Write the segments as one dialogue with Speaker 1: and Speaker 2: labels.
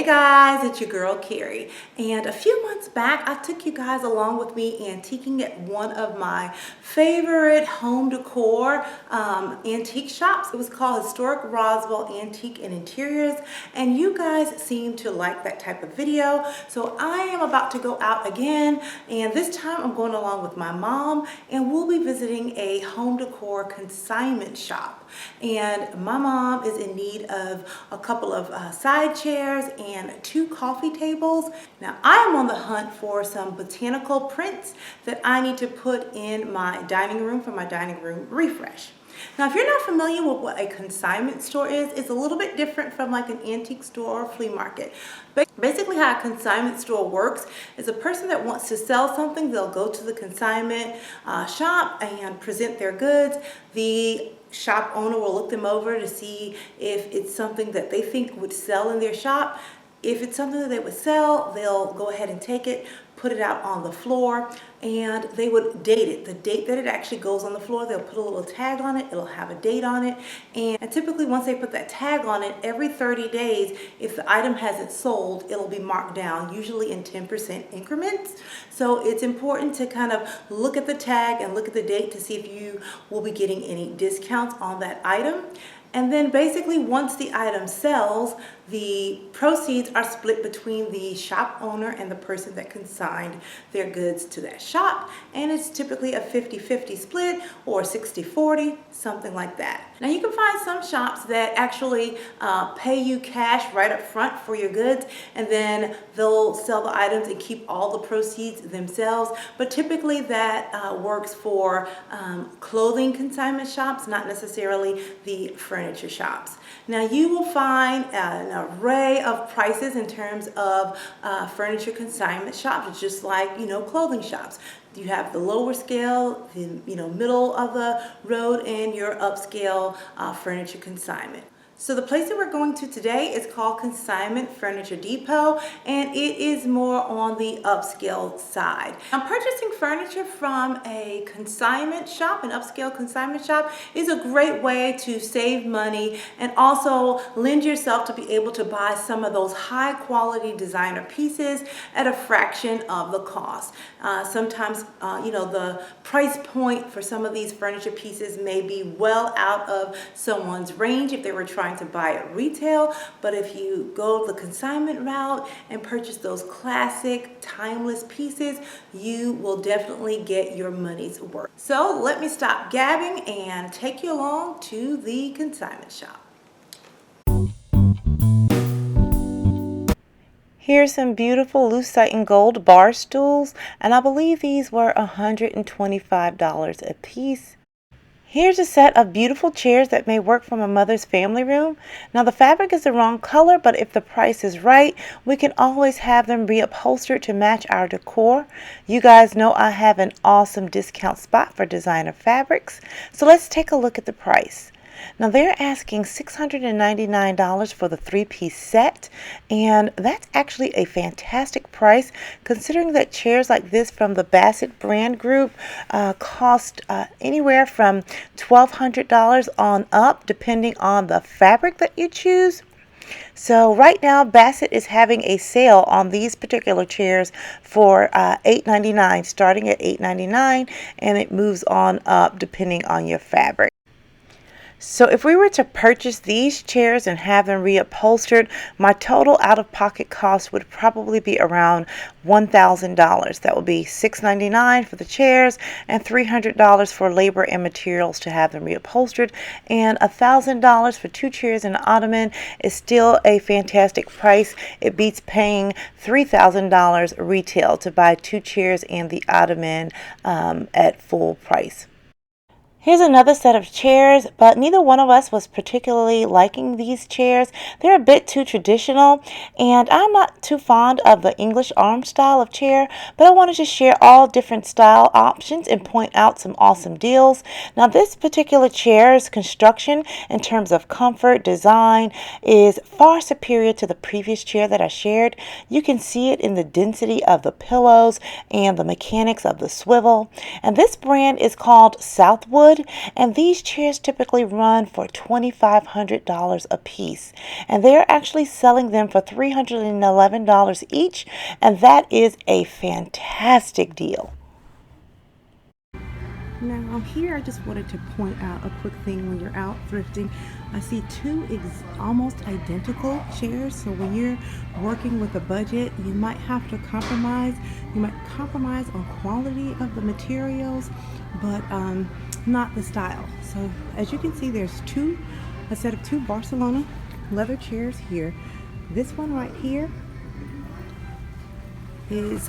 Speaker 1: Hey guys, it's your girl Carrie, and a few months back I took you guys along with me antiquing at one of my favorite home decor antique shops. It was called Historic Roswell Antique and Interiors, and you guys seem to like that type of video, so I am about to go out again, and this time I'm going along with my mom, and we'll be visiting a home decor consignment shop. And my mom is in need of a couple of side chairs and 2 coffee tables. Now I am on the hunt for some botanical prints that I need to put in my dining room for my dining room refresh. Now, if you're not familiar with what a consignment store is, it's a little bit different from like an antique store or flea market. But basically how a consignment store works is a person that wants to sell something, they'll go to the consignment shop and present their goods. The shop owner will look them over to see if it's something that they think would sell in their shop. If it's something that they would sell, they'll go ahead and take it, put it out on the floor, and they would date it. The date that it actually goes on the floor, they'll put a little tag on it, it'll have a date on it, and typically once they put that tag on it, every 30 days, if the item hasn't sold, it'll be marked down, usually in 10% increments. So it's important to kind of look at the tag and look at the date to see if you will be getting any discounts on that item. And then basically once the item sells, the proceeds are split between the shop owner and the person that consigned their goods to that shop. And it's typically a 50-50 split or 60-40, something like that. Now you can find some shops that actually pay you cash right up front for your goods, and then they'll sell the items and keep all the proceeds themselves. But typically that works for clothing consignment shops, not necessarily the furniture shops. Now you will find an array of prices in terms of furniture consignment shops. It's just like, clothing shops. You have the lower scale, the middle of the road, and your upscale furniture consignment. So the place that we're going to today is called Consignment Furniture Depot, and it is more on the upscale side. I'm purchasing furniture from a consignment shop, an upscale consignment shop, is a great way to save money and also lend yourself to be able to buy some of those high quality designer pieces at a fraction of the cost. Sometimes, the price point for some of these furniture pieces may be well out of someone's range if they were trying to buy at retail, but if you go the consignment route and purchase those classic timeless pieces, you will definitely get your money's worth. So let me stop gabbing and take you along to the consignment shop. Here's some beautiful lucite gold bar stools, and I believe these were $125 a piece. Here's a set of beautiful chairs that may work for my mother's family room. Now the fabric is the wrong color, but if the price is right, we can always have them reupholstered to match our decor. You guys know I have an awesome discount spot for designer fabrics, so let's take a look at the price. Now they're asking $699 for the 3-piece set, and that's actually a fantastic price considering that chairs like this from the Bassett brand group cost anywhere from $1,200 on up depending on the fabric that you choose. So right now Bassett is having a sale on these particular chairs for $899, starting at $899, and it moves on up depending on your fabric. So if we were to purchase these chairs and have them reupholstered, my total out-of-pocket cost would probably be around $1,000. That would be $699 for the chairs and $300 for labor and materials to have them reupholstered, and $1,000 for 2 chairs and an ottoman is still a fantastic price. It beats paying $3,000 retail to buy 2 chairs and the ottoman at full price. Here's another set of chairs, but neither one of us was particularly liking these chairs. They're a bit too traditional, and I'm not too fond of the English arm style of chair, but I wanted to share all different style options and point out some awesome deals. Now this particular chair's construction in terms of comfort, design, is far superior to the previous chair that I shared. You can see it in the density of the pillows and the mechanics of the swivel. And this brand is called Southwood.
Speaker 2: wood, and these chairs typically run for $2,500 a piece, and they're actually selling them for $311 each, and that is a fantastic deal.
Speaker 1: Now here I just wanted to point out a quick thing. When you're out thrifting, I see two almost identical chairs. So when you're working with a budget, you might have to compromise. You might compromise on quality of the materials, but not the style. So as you can see, there's a set of two Barcelona leather chairs here. This one right here is,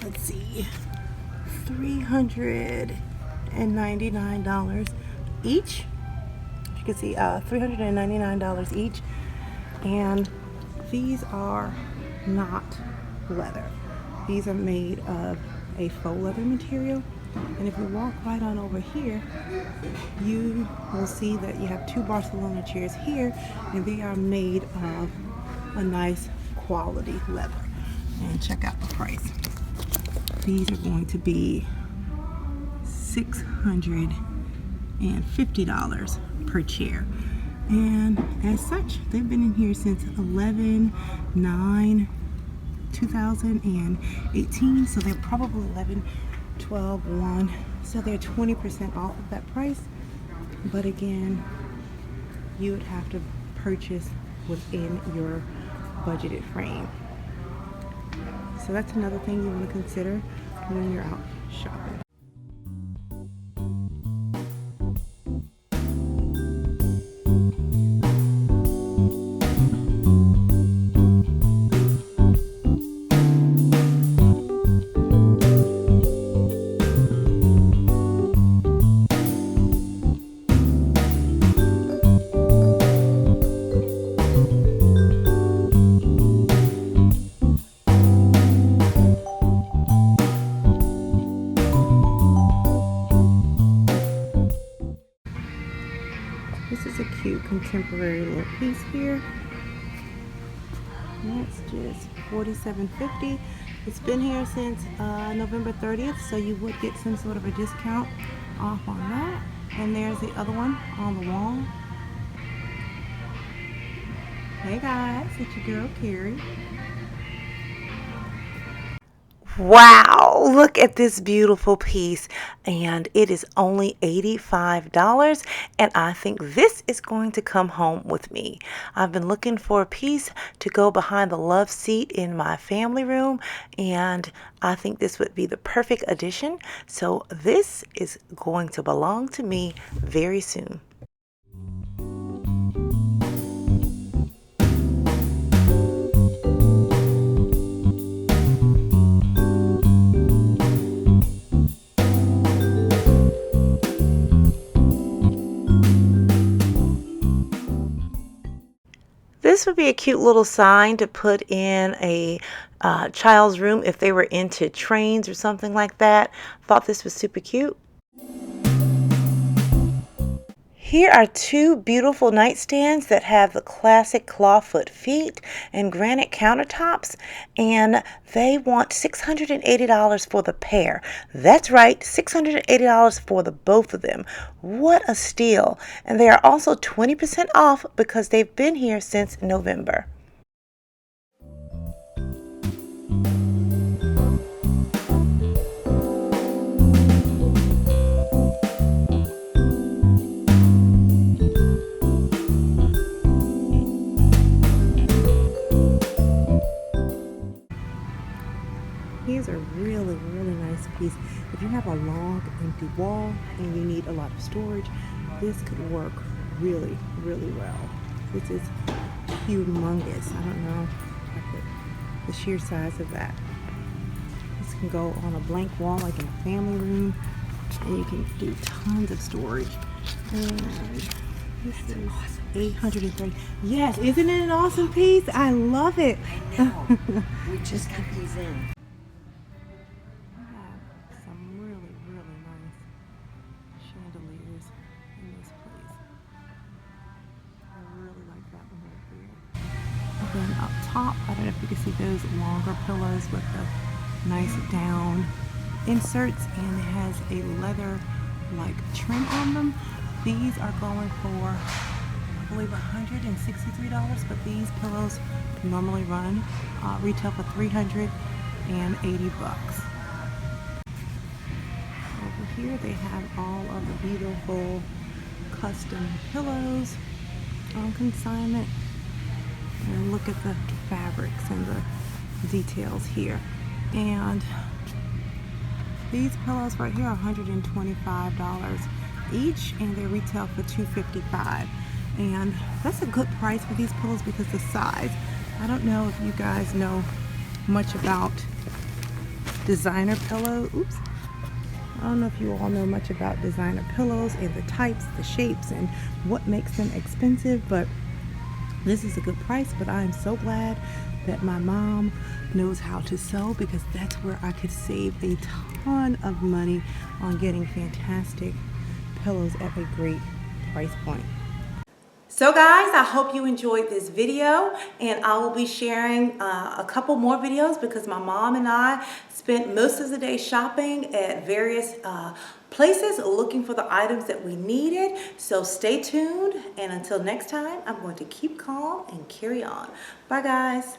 Speaker 1: let's see, $399 each. You can see $399 each, and these are not leather. These are made of a faux leather material, and if you walk right on over here, you will see that you have two Barcelona chairs here, and they are made of a nice quality leather. And check out the price. These are going to be $650 per chair. And as such, they've been in here since 11/9/2018. So they're probably 11/12/1. So they're 20% off of that price. But again, you would have to purchase within your budgeted frame. So that's another thing you want to consider when you're out shopping. This is a cute contemporary little piece here. That's just $47.50. It's been here since November 30th, so you would get some sort of a discount off on that. And there's the other one on the wall. Hey guys, it's your girl Carrie.
Speaker 2: Wow, look at this beautiful piece, and it is only $85, and I think this is going to come home with me. I've been looking for a piece to go behind the love seat in my family room, and I think this would be the perfect addition. So this is going to belong to me very soon. This would be a cute little sign to put in a child's room if they were into trains or something like that. Thought this was super cute. Here are two beautiful nightstands that have the classic clawfoot feet and granite countertops, and they want $680 for the pair. That's right, $680 for the both of them. What a steal. And they are also 20% off because they've been here since November.
Speaker 1: Here's a really nice piece. If you have a long empty wall and you need a lot of storage, this could work really well. This is humongous. I don't know the sheer size of that. This can go on a blank wall like in a family room, and you can do tons of storage. And this is $830. Yes, isn't it an awesome piece? I love it.
Speaker 3: I know. We just got these in.
Speaker 1: Chandeliers in this place. I really like that one right there. And then up top, I don't know if you can see those longer pillows with the nice down inserts, and it has a leather
Speaker 2: like trim on them. These are going for, I believe, $163, but these pillows normally run retail for $380. Over here they have all of the beautiful custom pillows on consignment. And look at the fabrics and the details here. And these pillows right here are $125 each, and they retail for $255. And that's a good price for these pillows because the size. I don't know if you guys know much about designer pillows. Oops. I don't know if you all know much about designer pillows and the types, the shapes, and what makes them expensive, but this is a good price. But I'm so glad that my mom knows how to sew, because that's where I could save a ton of money on getting fantastic pillows at a great price point.
Speaker 1: So guys, I hope you enjoyed this video, and I will be sharing a couple more videos because my mom and I spent most of the day shopping at various places looking for the items that we needed. So stay tuned, and until next time, I'm going to keep calm and carry on. Bye guys.